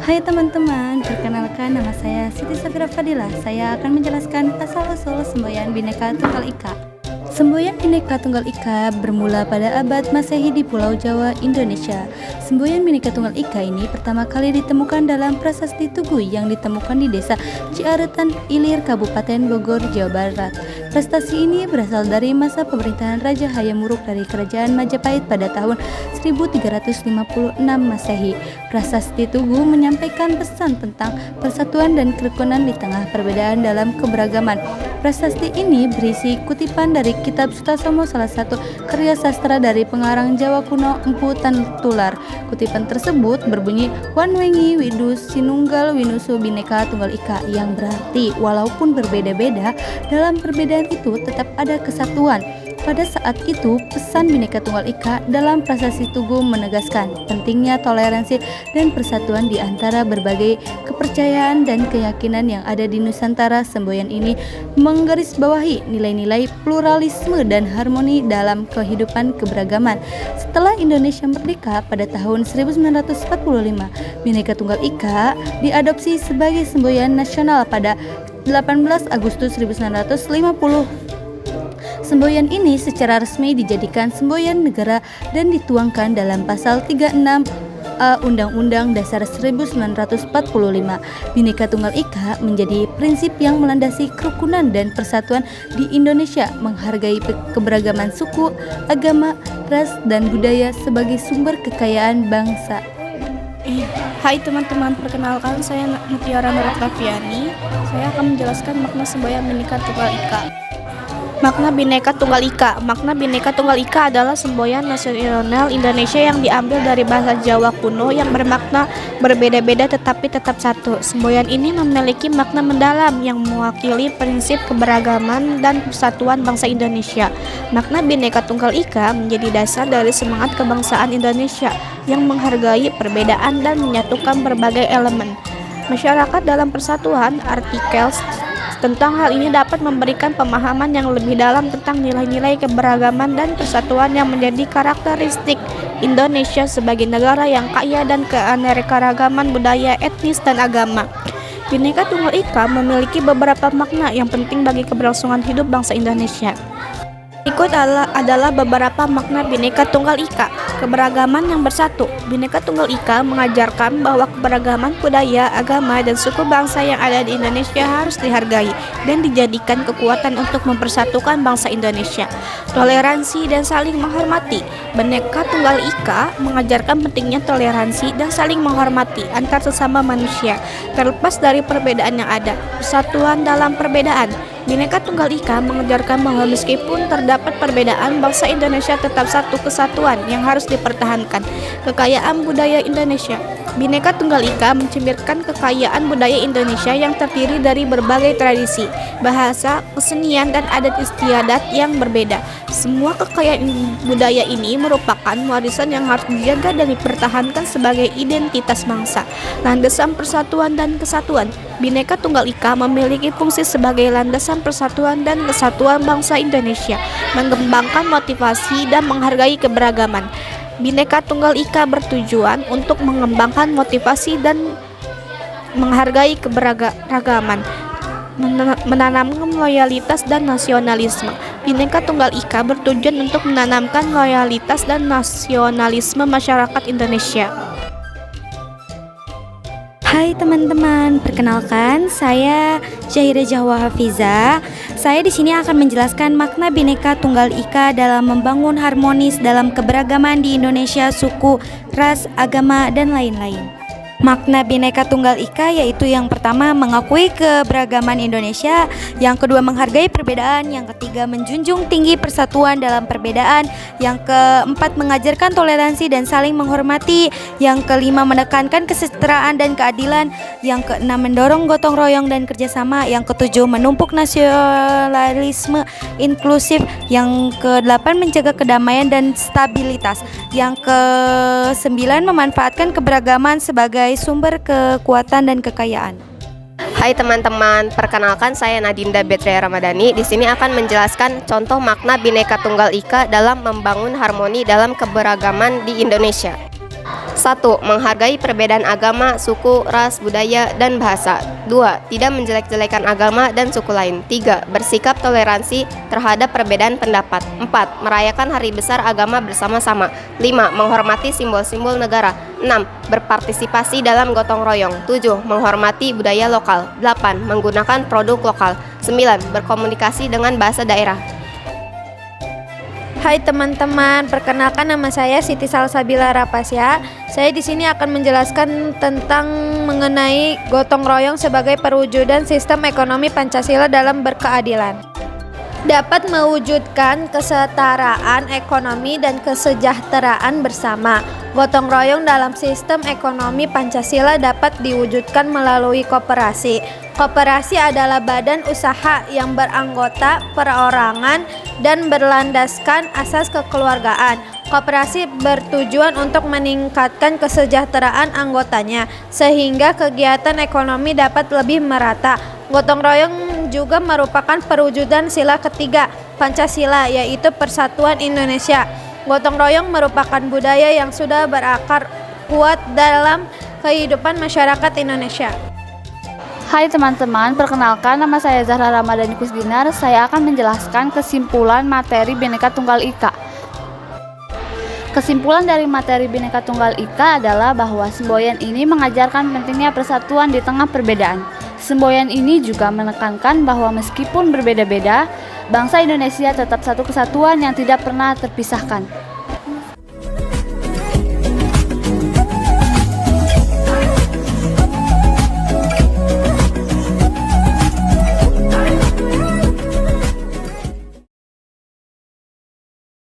Hai teman-teman, perkenalkan nama saya Siti Safira Fadilah. Saya akan menjelaskan asal-usul semboyan Bhinneka Tunggal Ika. Semboyan Bhinneka Tunggal Ika bermula pada abad Masehi di Pulau Jawa, Indonesia. Semboyan Bhinneka Tunggal Ika ini pertama kali ditemukan dalam prasasti Tugu yang ditemukan di desa Ciaretan Ilir, Kabupaten Bogor, Jawa Barat. Prestasi ini berasal dari masa pemerintahan Raja Hayam Wuruk dari Kerajaan Majapahit pada tahun 1356 Masehi. Prasasti Tugu menyampaikan pesan tentang persatuan dan kerukunan di tengah perbedaan dalam keberagaman. Prasasti ini berisi kutipan dari Kitab Sutasoma, salah satu karya sastra dari pengarang Jawa kuno Empu Tantular. Kutipan tersebut berbunyi Wanwengi Widus Sinunggal Winusu Bhinneka Tunggal Ika, yang berarti walaupun berbeda-beda, dalam perbedaan itu tetap ada kesatuan. Pada saat itu, pesan Bhinneka Tunggal Ika dalam prasasti Tugu menegaskan pentingnya toleransi dan persatuan di antara berbagai kepercayaan dan keyakinan yang ada di Nusantara. Semboyan ini menggarisbawahi nilai-nilai pluralisme dan harmoni dalam kehidupan keberagaman. Setelah Indonesia merdeka pada tahun 1945, Bhinneka Tunggal Ika diadopsi sebagai semboyan nasional pada 18 Agustus 1950. Semboyan ini secara resmi dijadikan semboyan negara dan dituangkan dalam pasal 36 A Undang-Undang Dasar 1945. Bhinneka Tunggal Ika menjadi prinsip yang melandasi kerukunan dan persatuan di Indonesia, menghargai keberagaman suku, agama, ras, dan budaya sebagai sumber kekayaan bangsa. Hai teman-teman, perkenalkan saya Mutiara Nur Oktaviani. Saya akan menjelaskan makna semboyan Bhinneka Tunggal Ika. Makna Bhinneka Tunggal Ika. Makna Bhinneka Tunggal Ika adalah semboyan nasional Indonesia yang diambil dari bahasa Jawa kuno yang bermakna berbeda-beda tetapi tetap satu. Semboyan ini memiliki makna mendalam yang mewakili prinsip keberagaman dan persatuan bangsa Indonesia. Makna Bhinneka Tunggal Ika menjadi dasar dari semangat kebangsaan Indonesia yang menghargai perbedaan dan menyatukan berbagai elemen masyarakat dalam persatuan. Artikel tentang hal ini dapat memberikan pemahaman yang lebih dalam tentang nilai-nilai keberagaman dan persatuan yang menjadi karakteristik Indonesia sebagai negara yang kaya dan keanekaragaman budaya, etnis, dan agama. Bhinneka Tunggal Ika memiliki beberapa makna yang penting bagi keberlangsungan hidup bangsa Indonesia. Berikut adalah beberapa makna Bhinneka Tunggal Ika. Keberagaman yang bersatu. Bhinneka Tunggal Ika mengajarkan bahwa keberagaman budaya, agama, dan suku bangsa yang ada di Indonesia harus dihargai dan dijadikan kekuatan untuk mempersatukan bangsa Indonesia. Toleransi dan saling menghormati. Bhinneka Tunggal Ika mengajarkan pentingnya toleransi dan saling menghormati antar sesama manusia, terlepas dari perbedaan yang ada. Persatuan dalam perbedaan. Bhinneka Tunggal Ika mengajarkan bahwa meskipun terdapat perbedaan, bangsa Indonesia tetap satu kesatuan yang harus dipertahankan. Kekayaan budaya Indonesia. Bhinneka Tunggal Ika mencerminkan kekayaan budaya Indonesia yang terdiri dari berbagai tradisi, bahasa, kesenian, dan adat istiadat yang berbeda. Semua kekayaan budaya ini merupakan warisan yang harus dijaga dan dipertahankan sebagai identitas bangsa. Landasan persatuan dan kesatuan. Bhinneka Tunggal Ika memiliki fungsi sebagai landasan persatuan dan kesatuan bangsa Indonesia, mengembangkan motivasi dan menghargai keberagaman. Bhinneka Tunggal Ika bertujuan untuk mengembangkan motivasi dan menghargai keberagaman, menanamkan loyalitas dan nasionalisme. Bhinneka Tunggal Ika bertujuan untuk menanamkan loyalitas dan nasionalisme masyarakat Indonesia. Hai teman-teman, perkenalkan saya Zahira Jahwa Hafiza. Saya di sini akan menjelaskan makna Bhinneka Tunggal Ika dalam membangun harmonis dalam keberagaman di Indonesia, suku, ras, agama, dan lain-lain. Makna Bhinneka Tunggal Ika yaitu yang pertama mengakui keberagaman Indonesia, yang kedua menghargai perbedaan, yang ketiga menjunjung tinggi persatuan dalam perbedaan, yang keempat mengajarkan toleransi dan saling menghormati, yang kelima menekankan kesetaraan dan keadilan, yang keenam mendorong gotong royong dan kerjasama, yang ketujuh menumpuk nasionalisme inklusif, yang kedelapan menjaga kedamaian dan stabilitas, yang kesembilan memanfaatkan keberagaman sebagai sumber kekuatan dan kekayaan. Hai teman-teman, perkenalkan saya Nadinda Betria Ramadhani. Di sini akan menjelaskan contoh makna Bhinneka Tunggal Ika dalam membangun harmoni dalam keberagaman di Indonesia. 1. 1. Menghargai perbedaan agama, suku, ras, budaya, dan bahasa. 2. Tidak menjelek-jelekan agama dan suku lain. 3. Bersikap toleransi terhadap perbedaan pendapat. 4. Merayakan hari besar agama bersama-sama. 5. Menghormati simbol-simbol negara. 6. Berpartisipasi dalam gotong royong. 7. Menghormati budaya lokal. 8. Menggunakan produk lokal. 9. Berkomunikasi dengan bahasa daerah. Hai teman-teman, perkenalkan nama saya Siti Salsabila Rapasya. Saya di sini akan menjelaskan tentang mengenai gotong royong sebagai perwujudan sistem ekonomi Pancasila dalam berkeadilan. Dapat mewujudkan kesetaraan ekonomi dan kesejahteraan bersama. Gotong royong dalam sistem ekonomi Pancasila dapat diwujudkan melalui koperasi. Koperasi adalah badan usaha yang beranggota perorangan dan berlandaskan asas kekeluargaan. Koperasi bertujuan untuk meningkatkan kesejahteraan anggotanya sehingga kegiatan ekonomi dapat lebih merata. Gotong royong juga merupakan perwujudan sila ketiga Pancasila, yaitu Persatuan Indonesia. Gotong royong merupakan budaya yang sudah berakar kuat dalam kehidupan masyarakat Indonesia. Hai teman-teman, perkenalkan nama saya Zahra Ramadhani Kusdinar. Saya akan menjelaskan kesimpulan materi Bhinneka Tunggal Ika. Kesimpulan dari materi Bhinneka Tunggal Ika adalah bahwa semboyan ini mengajarkan pentingnya persatuan di tengah perbedaan. Semboyan ini juga menekankan bahwa meskipun berbeda-beda, bangsa Indonesia tetap satu kesatuan yang tidak pernah terpisahkan.